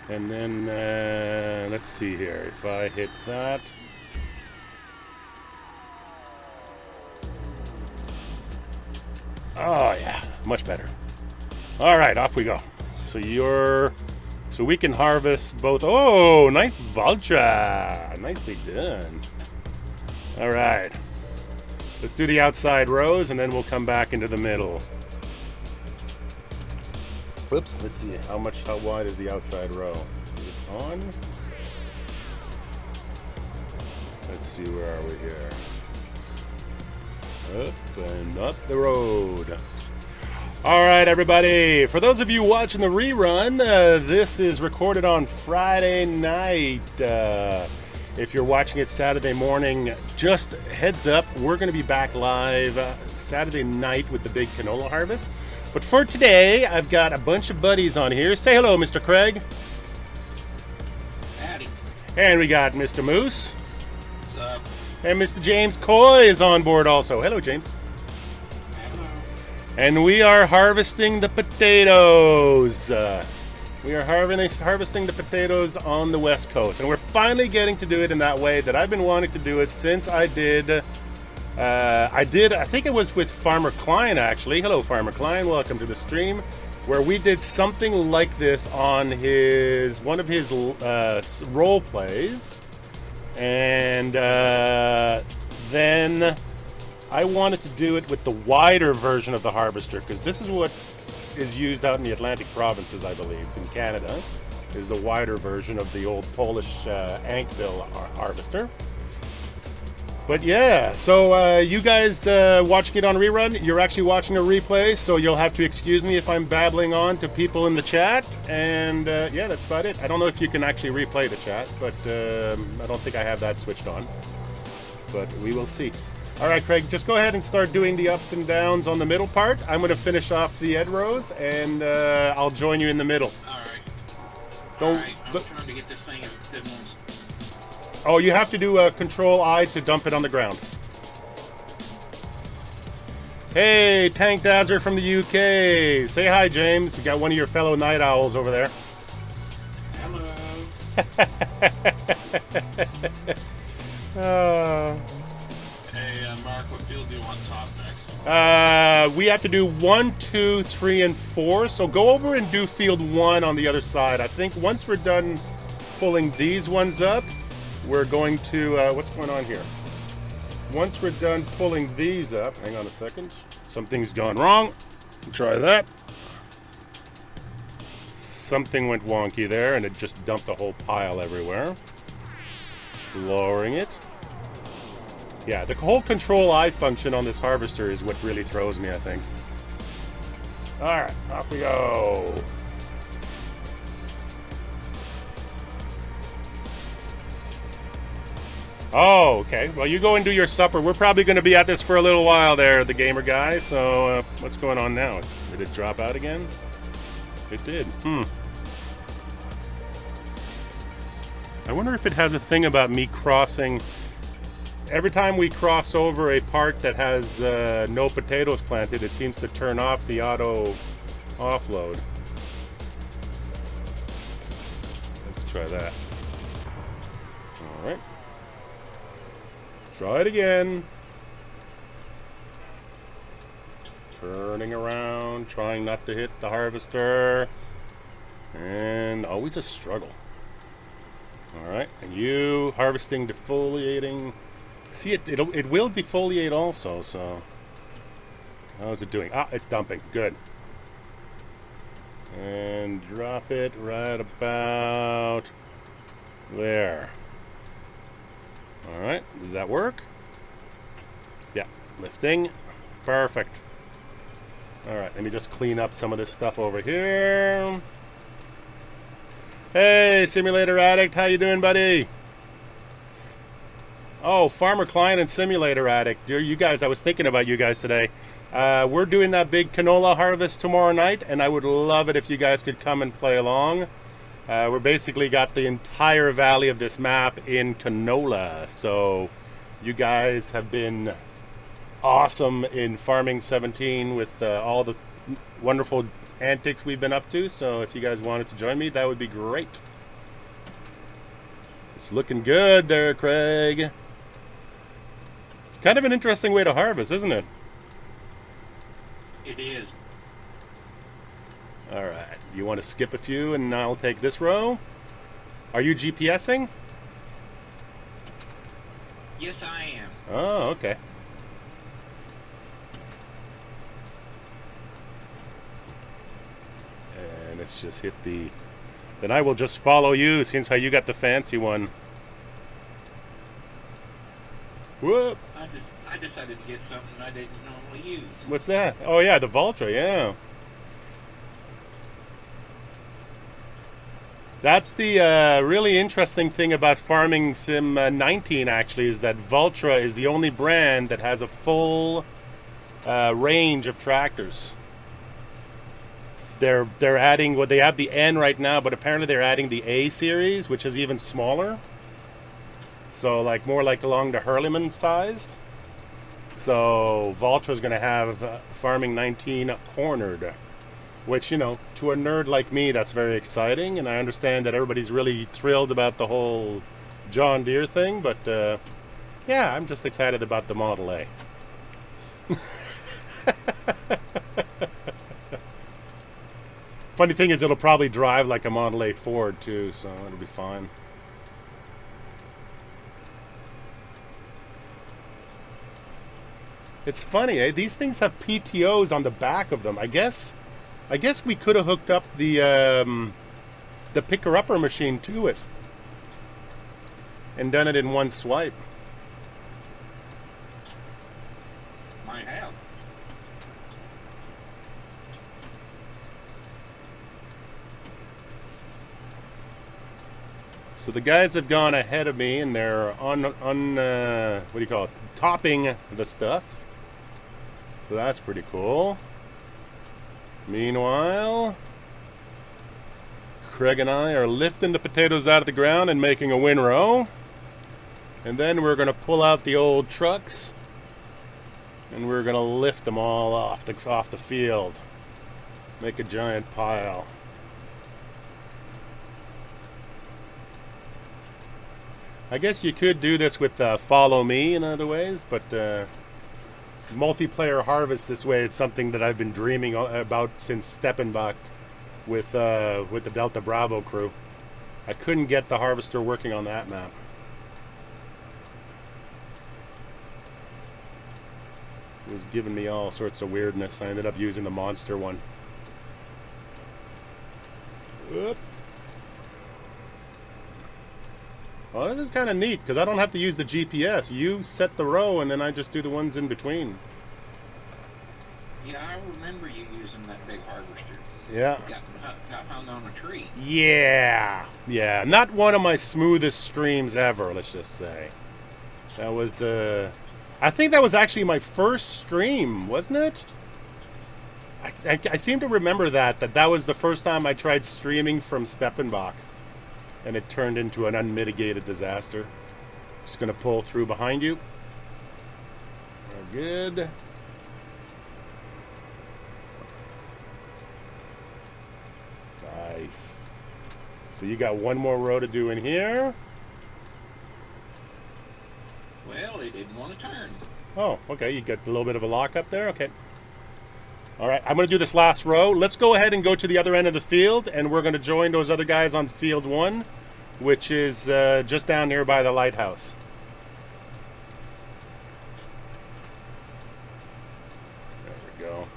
And then, let's see here. If I hit that. Oh, yeah. Much better. All right, off we go. So we can harvest both. Oh, nice vulture. Nicely done. All right. Let's do the outside rows, and then we'll come back into the middle. Whoops, let's see how wide is the outside row? Is it on? Let's see, where are we here? Up and up the road. All right, everybody. For those of you watching the rerun, this is recorded on Friday night. If you're watching it Saturday morning, just heads up, we're going to be back live Saturday night with the big canola harvest. But for today, I've got a bunch of buddies on here. Say hello, Mr. Craig. Howdy. And we got Mr. Moose. What's up? And Mr. James Coy is on board also. Hello, James. Hello. And we are harvesting the potatoes. We are harvesting the potatoes on the West Coast. And we're finally getting to do it in that way that I've been wanting to do it since I did... I think it was with Farmer Klein, actually. Hello, Farmer Klein. Welcome to the stream. Where we did something like this on one of his role plays. And then I wanted to do it with the wider version of the harvester, because this is what is used out in the Atlantic provinces, I believe, in Canada, is the wider version of the old Polish Ankville harvester. But yeah, so you guys watching it on rerun, you're actually watching a replay, so you'll have to excuse me if I'm babbling on to people in the chat. And yeah, that's about it. I don't know if you can actually replay the chat, but I don't think I have that switched on. But we will see. All right, Craig, just go ahead and start doing the ups and downs on the middle part. I'm going to finish off the end rows, and I'll join you in the middle. All right. Don't, All right. I'm trying to get this thing at once. Oh, you have to do Control I to dump it on the ground. Hey, Tank Dazzer from the UK. Say hi, James. You got one of your fellow night owls over there. Hello. Hey, Mark, what field do you want top next? We have to do 1, 2, 3, and 4. So go over and do field 1 on the other side. I think once we're done pulling these ones up, we're going to, what's going on here? Once we're done pulling these up, hang on a second. Something's gone wrong. Try that. Something went wonky there, and it just dumped a whole pile everywhere. Lowering it. Yeah, the whole Control I function on this harvester is what really throws me, I think. All right, off we go. Oh, okay. Well, you go and do your supper. We're probably going to be at this for a little while there, the gamer guy. So, what's going on now? Did it drop out again? It did. I wonder if it has a thing about me crossing. Every time we cross over a part that has no potatoes planted, it seems to turn off the auto offload. Let's try that. All right. Try it again. Turning around, trying not to hit the harvester. And always a struggle. Alright, and you harvesting, defoliating. See, it will defoliate also, so. How's it doing? Ah, it's dumping. Good. And drop it right about there. Alright, did that work? Yeah, lifting. Perfect. Alright, let me just clean up some of this stuff over here. Hey, Simulator Addict, how you doing, buddy? Oh, Farmer Klein and Simulator Addict. You guys, I was thinking about you guys today. We're doing that big canola harvest tomorrow night, and I would love it if you guys could come and play along. We're basically got the entire valley of this map in canola. So you guys have been awesome in Farming 17 with all the wonderful antics we've been up to. So if you guys wanted to join me, that would be great. It's looking good there, Craig. It's kind of an interesting way to harvest, isn't it? It is. All right. You want to skip a few and I'll take this row? Are you GPSing? Yes, I am. Oh, okay. And let's just hit the... Then I will just follow you, since how you got the fancy one. Whoop! I decided to get something I didn't normally use. What's that? Oh yeah, the Valtra, yeah. That's the really interesting thing about Farming Sim 19, actually, is that Valtra is the only brand that has a full range of tractors. They're adding, well, they have the N right now, but apparently they're adding the A series, which is even smaller. So like more like along the Hurleyman size. So Valtra's going to have Farming 19 cornered. Which, you know, to a nerd like me, that's very exciting. And I understand that everybody's really thrilled about the whole John Deere thing. But, yeah, I'm just excited about the Model A. Funny thing is, it'll probably drive like a Model A Ford, too. So it'll be fine. It's funny, eh? These things have PTOs on the back of them. I guess we could have hooked up the picker-upper machine to it and done it in one swipe. Might have. So the guys have gone ahead of me and they're on what do you call it? Topping the stuff. So that's pretty cool. Meanwhile, Craig and I are lifting the potatoes out of the ground and making a windrow. And then we're going to pull out the old trucks and we're going to lift them all off the field. Make a giant pile. I guess you could do this with Follow Me in other ways, but multiplayer harvest this way is something that I've been dreaming about since Steppenbach with the DeltaBravo crew. I couldn't get the harvester working on that map. It was giving me all sorts of weirdness. I ended up using the monster one. Whoop. Well, this is kind of neat because I don't have to use the GPS. You set the row and then I just do the ones in between. Yeah, I remember you using that big harvester. Yeah. Got hung on a tree. Yeah. Yeah. Not one of my smoothest streams ever, let's just say. That was, I think that was actually my first stream, wasn't it? I seem to remember that was the first time I tried streaming from Steppenbach. And it turned into an unmitigated disaster. Just going to pull through behind you. We're good. Nice. So you got one more row to do in here. Well, it didn't want to turn. Oh, okay. You got a little bit of a lock up there. Okay. All right. I'm going to do this last row. Let's go ahead and go to the other end of the field. And we're going to join those other guys on field 1. Which is just down here by the lighthouse. There we go. All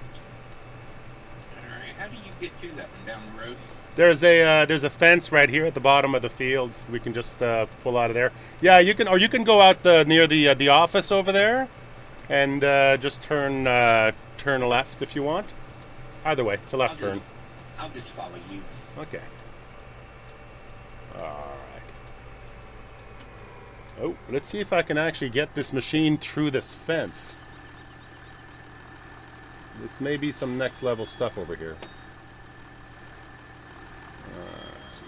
right, how do you get to that one down the road? There's a fence right here at the bottom of the field. We can just pull out of there. Yeah, you can, or you can go out near the office over there, and just turn left if you want. Either way, it's a left turn. I'll just follow you. Okay. All right. Oh, let's see if I can actually get this machine through this fence. This may be some next level stuff over here.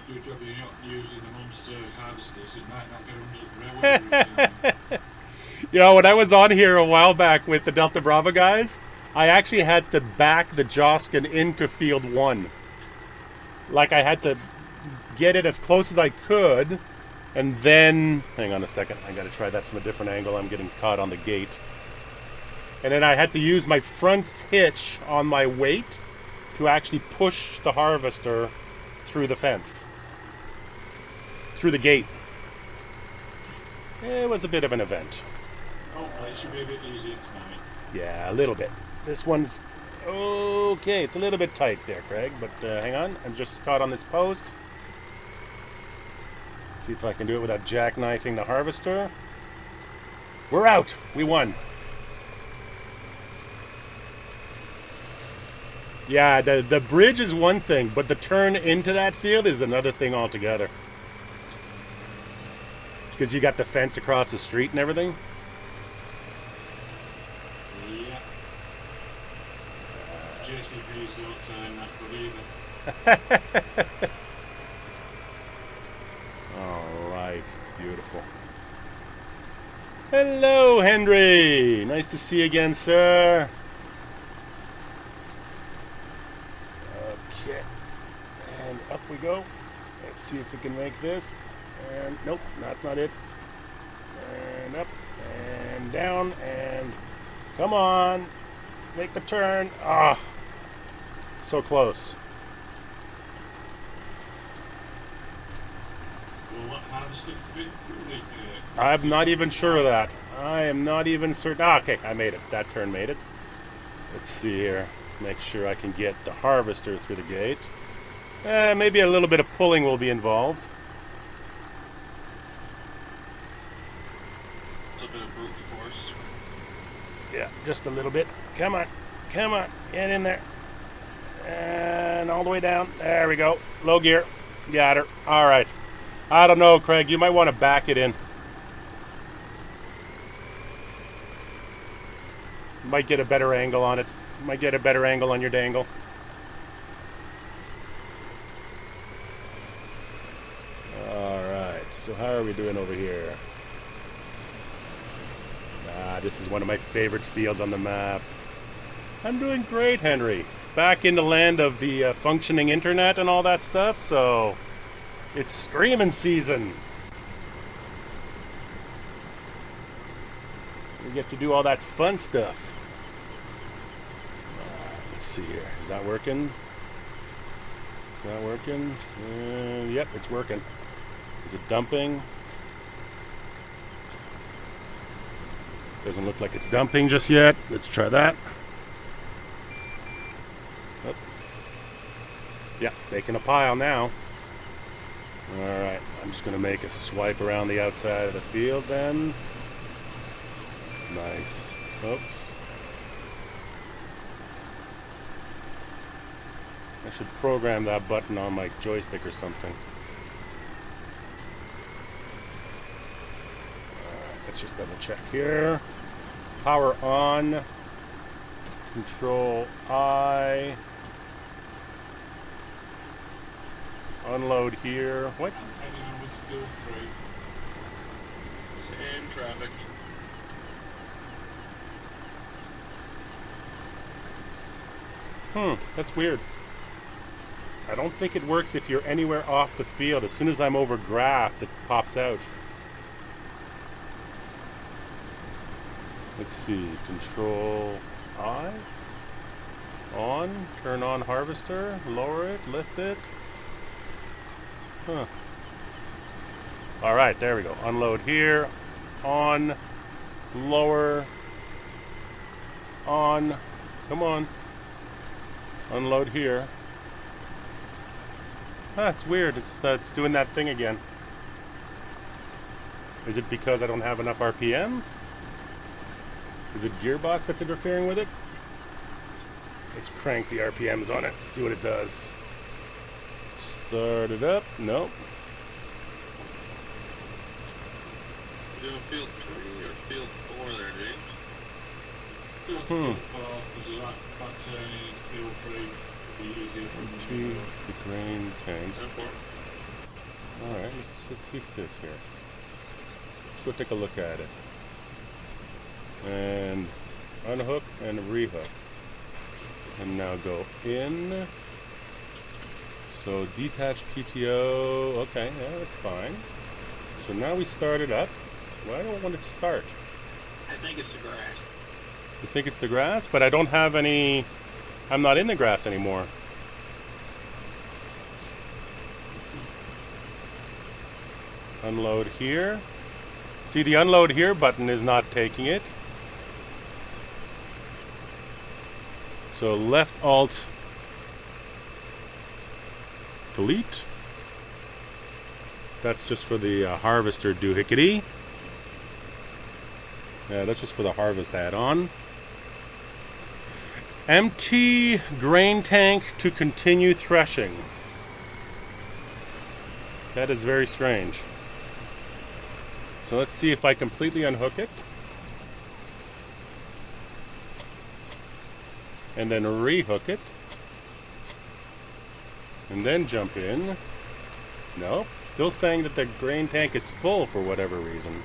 Good job you're not using the monster harvesters. It might not go under the railway. You know, when I was on here a while back with the DeltaBravo guys, I actually had to back the Joskin into field 1. Like I had to get it as close as I could And then, hang on a second, I gotta try that from a different angle. I'm getting caught on the gate. And then I had to use my front hitch on my weight to actually push the harvester through the fence, through the gate. It was a bit of an event. Hopefully it should be a bit easier tonight. Yeah, a little bit. This one's okay. It's a little bit tight there, Craig, but hang on. I'm just caught on this post. See if I can do it without jackknifing the harvester. We're out. We won. Yeah, the bridge is one thing, but the turn into that field is another thing altogether. Because you got the fence across the street and everything. Yeah. JCBs don't turn that good either. All right, beautiful. Hello, Henry. Nice to see you again, sir. Okay, and up we go. Let's see if we can make this. And nope, that's not it. And up and down and come on, make the turn. Ah, so close. Well, what harvester fit through it? I'm not even sure of that. I am not even certain. Ah, okay, I made it. That turn made it. Let's see here. Make sure I can get the harvester through the gate. Maybe a little bit of pulling will be involved. A little bit of brute force. Yeah, just a little bit. Come on. Come on. Get in there. And all the way down. There we go. Low gear. Got her. All right. I don't know, Craig. You might want to back it in. Might get a better angle on it. Might get a better angle on your dangle. All right. So how are we doing over here? This is one of my favorite fields on the map. I'm doing great, Henry. Back in the land of the functioning internet and all that stuff, so it's screaming season. We get to do all that fun stuff. Let's see here. Is that working? Is that working? Yep, it's working. Is it dumping? Doesn't look like it's dumping just yet. Let's try that. Oh. Yeah, making a pile now. Alright, I'm just going to make a swipe around the outside of the field then. Nice. Oops. I should program that button on my joystick or something. Let's just double check here. Power on. Control I. Unload here. What? Heading over to field 3. Same traffic. That's weird. I don't think it works if you're anywhere off the field. As soon as I'm over grass, it pops out. Let's see. Control I. On. Turn on harvester. Lower it. Lift it. Huh. Alright, there we go. Unload here. On. Lower. On. Come on. Unload here. It's weird. It's doing that thing again. Is it because I don't have enough RPM? Is it Gearbox that's interfering with it? Let's crank the RPMs on it. See what it does. Start it up. Nope. You doing field 3 or field 4 there, James? Field 4, because that turning into field 3 will be easier for To the grain tank. Go for it. Alright, let's see this here. Let's go take a look at it. And unhook and rehook. And now go in. So detach PTO. Okay, yeah, that's fine. So now we start it up. Why don't I want it to start? I think it's the grass. You think it's the grass? But I don't have any... I'm not in the grass anymore. Unload here. See, the unload here button is not taking it. So left alt delete. That's just for the harvester doohickey. Yeah, that's just for the harvest add-on. Empty grain tank to continue threshing. That is very strange. So let's see if I completely unhook it. And then rehook it. And then jump in. No, still saying that the grain tank is full for whatever reason.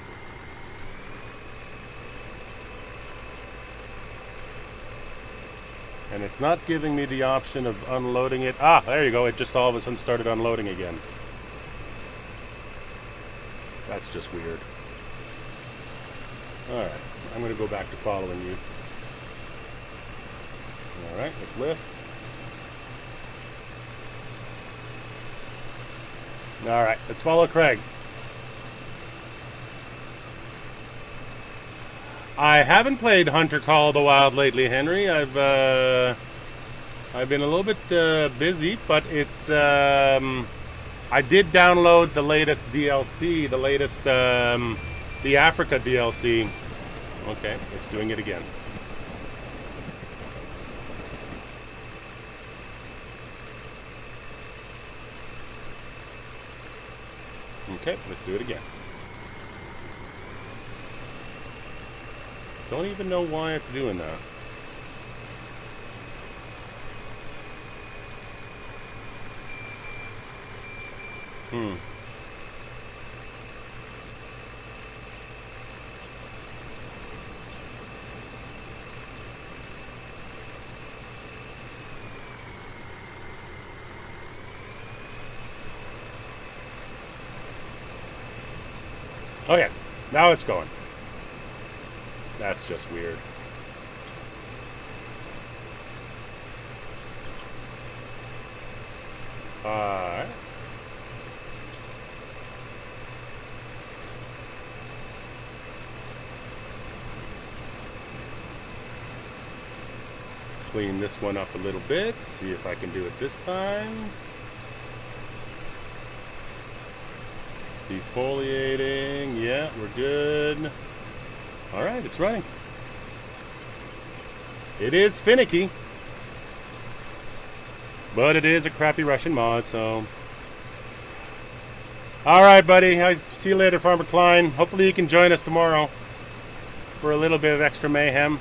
And it's not giving me the option of unloading it. Ah, there you go. It just all of a sudden started unloading again. That's just weird. Alright, I'm going to go back to following you. Alright, let's lift. Alright, let's follow Craig. I haven't played Hunter Call of the Wild lately, Henry. I've been a little bit busy, but it's I did download the latest DLC, the latest the Africa DLC. Okay, it's doing it again. Okay, let's do it again. Don't even know why it's doing that. Okay, now it's going. That's just weird. Alright. Let's clean this one up a little bit, see if I can do it this time. Defoliating, yeah, we're good. Alright, it's running. It is finicky. But it is a crappy Russian mod, so... Alright, buddy. I'll see you later, Farmer Klein. Hopefully you can join us tomorrow for a little bit of extra mayhem.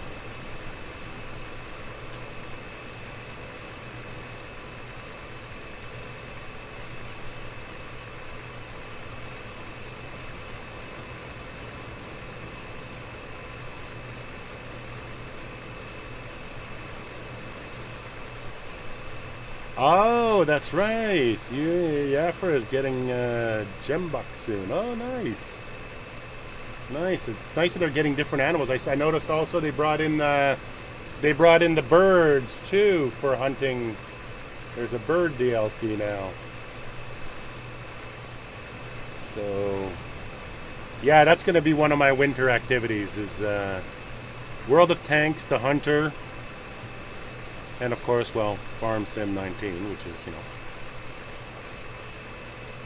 Oh, that's right. Yafra is getting Gearbox soon. Oh, nice. Nice. It's nice that they're getting different animals. I noticed also they brought in the birds too for hunting. There's a bird DLC now. So, yeah, that's going to be one of my winter activities. Is World of Tanks, the Hunter. And of course, well, Farm Sim 19, which is,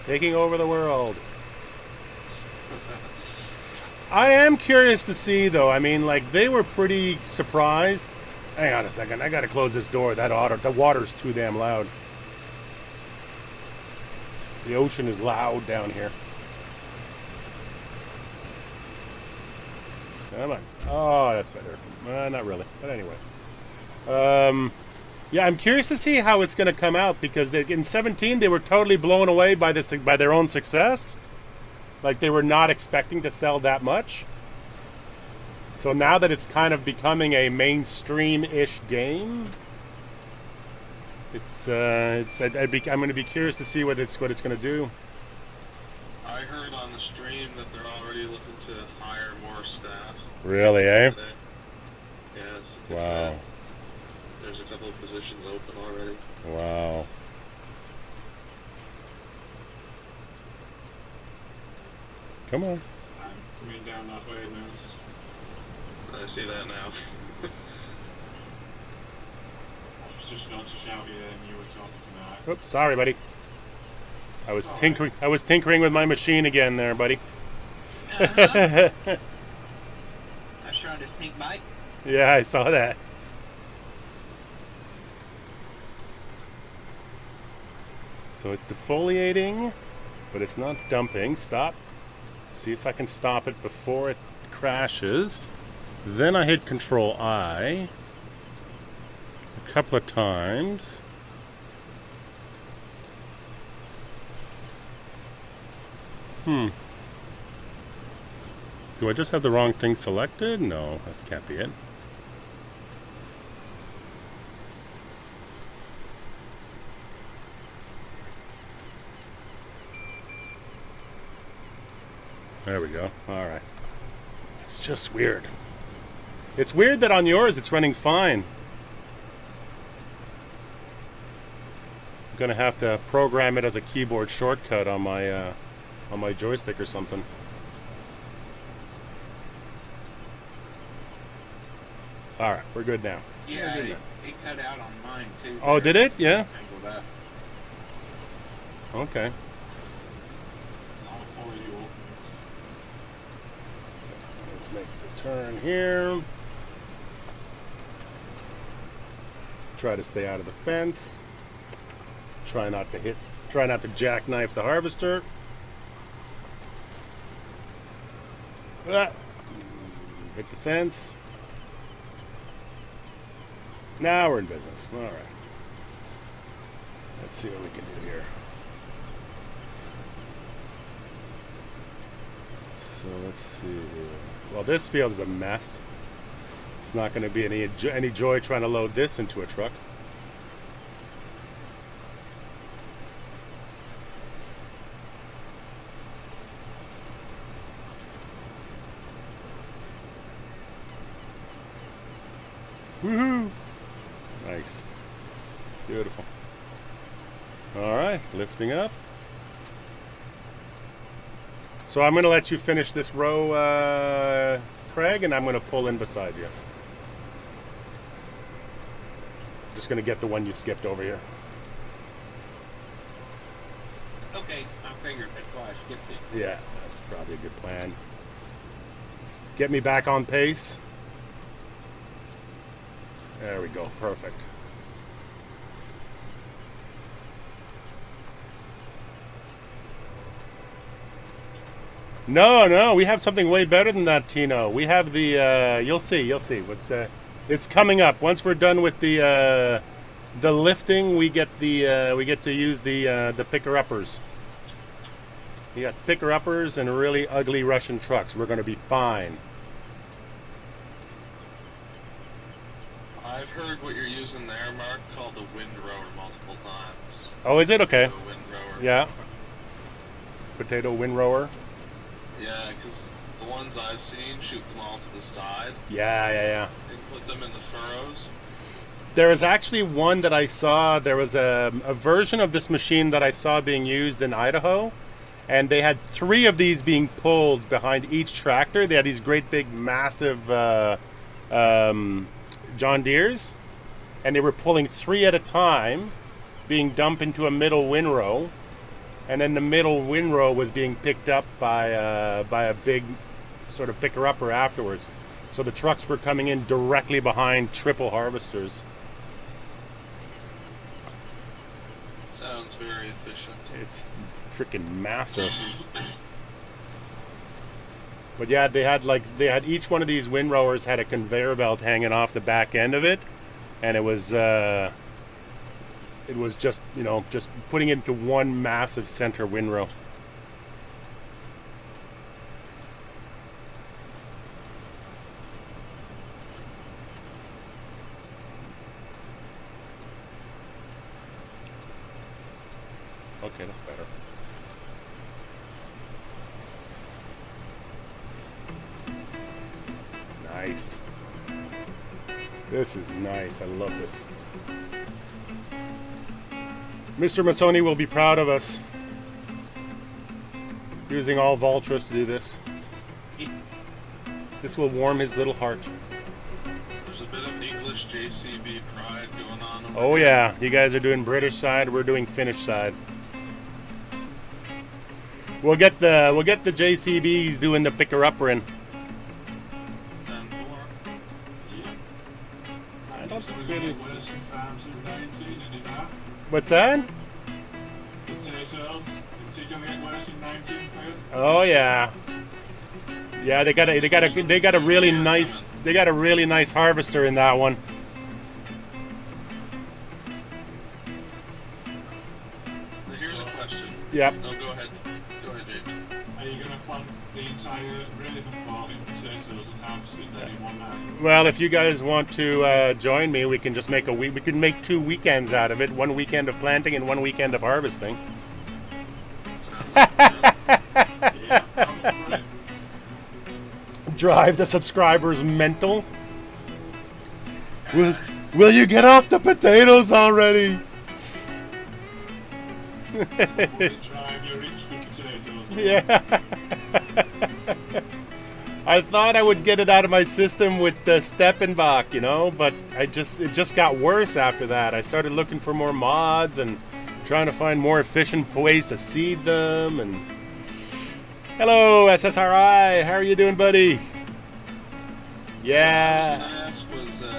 taking over the world. I am curious to see, though. I mean, like, they were pretty surprised. Hang on a second. I gotta close this door. The water's too damn loud. The ocean is loud down here. Come on. Oh, that's better. Not really, but anyway. Yeah, I'm curious to see how it's going to come out, because in 17 they were totally blown away by their own success. Like, they were not expecting to sell that much. So now that it's kind of becoming a mainstream-ish game, I'm going to be curious to see what it's going to do. I I heard on the stream that they're already looking to hire more staff Really, eh? today. Yeah, it's Wow. there's a couple of positions open already. Wow. Come on. I'm coming down that way now. I see that now. I was just about to shout you and you were talking to Matt. Oops, sorry, buddy. I was tinkering with my machine again there, buddy. I was trying to sneak by. Yeah, I saw that. So it's defoliating, but it's not dumping. Stop. See if I can stop it before it crashes. Then I hit Control I a couple of times. Do I just have the wrong thing selected? No, that can't be it. There we go. All right. It's just weird. It's weird that on yours it's running fine. I'm gonna have to program it as a keyboard shortcut on my joystick or something. All right, we're good now. Yeah, it cut out on mine too. Oh, did it? Yeah. Go back. Okay. I'll follow you up. Let's make the turn here. Try to stay out of the fence. Try not to jackknife the harvester. Ah. Hit the fence. Now we're in business. All right. Let's see what we can do here. So let's see. Well, this field is a mess. It's not going to be any joy trying to load this into a truck. Woohoo! Nice. Beautiful. All right, lifting up. So I'm going to let you finish this row, Craig, and I'm going to pull in beside you. Just going to get the one you skipped over here. Okay, I figured that's why I skipped it. Yeah, that's probably a good plan. Get me back on pace. There we go, perfect. No, we have something way better than that, Tino. We have the, you'll see. What's it's coming up. Once we're done with the lifting, we get to use the picker-uppers. We got picker-uppers and really ugly Russian trucks. We're going to be fine. I've heard what you're using there, Mark, called the windrower multiple times. Oh, is it? Okay. The windrower. Yeah. Potato windrower. Yeah, because the ones I've seen shoot them all to the side Yeah. and put them in the furrows. There is actually one that I saw. There was a version of this machine that I saw being used in Idaho, and they had 3 of these being pulled behind each tractor. They had these great big massive John Deeres, and they were pulling 3 at a time, being dumped into a middle windrow, and then the middle windrow was being picked up by a big sort of picker-upper afterwards. So the trucks were coming in directly behind triple harvesters. Sounds very efficient. It's freaking massive. But yeah, they had each one of these windrowers had a conveyor belt hanging off the back end of it, and it was just, just putting it into one massive center windrow. Okay, that's better. nice. This is nice. I love this. Mr. Mazzoni will be proud of us. Using all Valtras to do this. This will warm his little heart. There's a bit of English JCB pride going on. Oh yeah, you guys are doing British side, we're doing Finnish side. We'll get the JCBs doing the picker upper in. 10-4. Yeah. I don't So we're really. gonna get worse in farms in 19 and in that. What's that? Potatoes. Is it gonna get worse in 19 for you? Oh yeah. Yeah, they got a really nice harvester in that one. Here's a question. Yep. No, go ahead. Go ahead, David. Are you going to plant the entire Raven farm in potatoes and harvest it then in one night? Well, if you guys want to join me, we can just make we can make 2 weekends out of it. 1 weekend of planting and 1 weekend of harvesting. Yeah, I'm for it. Drive the subscribers mental. Will you get off the potatoes already? Will it drive your itch for potatoes? Yeah. I thought I would get it out of my system with the Steppenbach, you know, but it just got worse after that. I started looking for more mods and trying to find more efficient ways to seed them. And hello, SSRI. How are you doing, buddy? Yeah. What I was gonna ask was,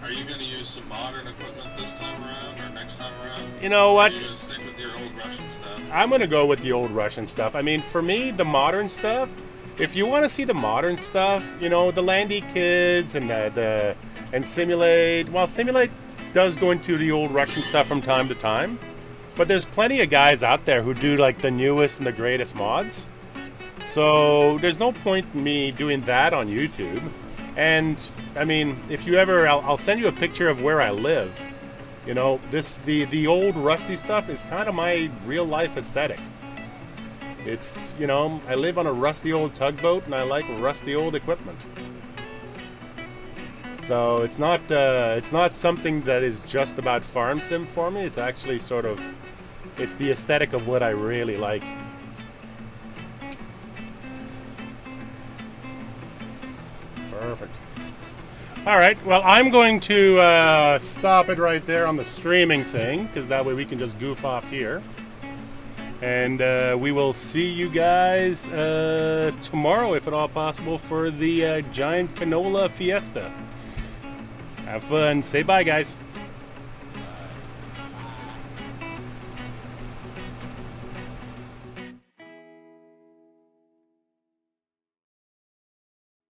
are you gonna use some modern equipment this time around or next time around? You know what? Or are you gonna stick with your old Russian stuff? I'm going to go with the old Russian stuff. I mean, for me, the modern stuff, if you want to see the modern stuff, you know, the Landy Kids and and Simulate, well, Simulate does go into the old Russian stuff from time to time, but there's plenty of guys out there who do like the newest and the greatest mods. So there's no point in me doing that on YouTube. And I mean, if you ever, I'll send you a picture of where I live. You know, the old rusty stuff is kind of my real life aesthetic. It's, you know, I live on a rusty old tugboat and I like rusty old equipment. So it's not something that is just about farm sim for me. It's actually sort of, it's the aesthetic of what I really like. Perfect. All right, well, I'm going to stop it right there on the streaming thing, because that way we can just goof off here. And we will see you guys tomorrow, if at all possible, for the Giant Canola Fiesta. Have fun. Say bye, guys.